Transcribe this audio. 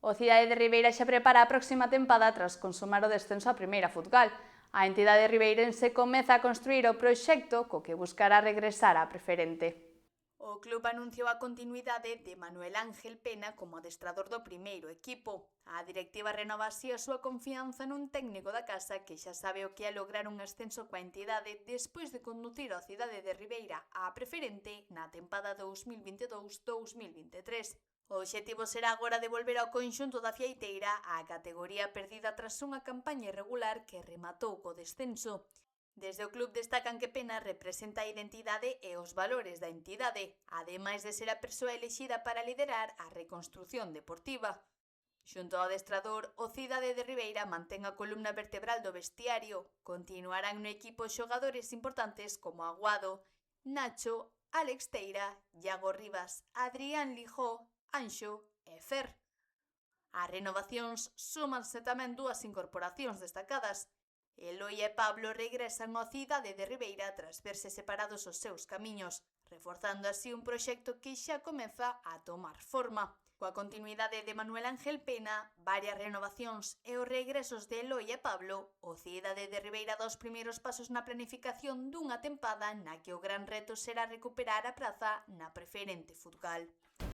O Cidade de Ribeira xa prepara a próxima tempada tras consumar o descenso á primeira futgal. A entidade ribeirense comeza a construir o proxecto co que buscará regresar á preferente. O club anunciou a continuidade de Manuel Ángel Pena como adestrador do primeiro equipo. A directiva renova así a súa confianza nun técnico da casa que xa sabe o que é lograr un ascenso coa entidade despois de conducir a Cidade de Ribeira á preferente na tempada 2022-2023. O obxectivo será agora devolver ao conxunto da Fieiteira á categoría perdida tras unha campaña irregular que rematou co descenso. Desde o club destacan que Pena representa a identidade e os valores da entidade, ademais de ser a persoa elixida para liderar a reconstrución deportiva. Xunto ao adestrador, o Cidade de Ribeira mantén a columna vertebral do vestiario. Continuarán no equipo xogadores importantes como Aguado, Nacho, Alex Teira, Iago Rivas, Adrián Lijó, Anxo e Fer. As renovacións súmanse tamén dúas incorporacións destacadas. Eloi e Pablo regresan ao Cidade de Ribeira tras verse separados os seus camiños, reforzando así un proxecto que xa comeza a tomar forma. Coa continuidade de Manuel Ángel Pena, varias renovacións e os regresos de Eloi e Pablo, o Cidade de Ribeira dá os primeiros pasos na planificación dunha tempada na que o gran reto será recuperar a praza na preferente futgal.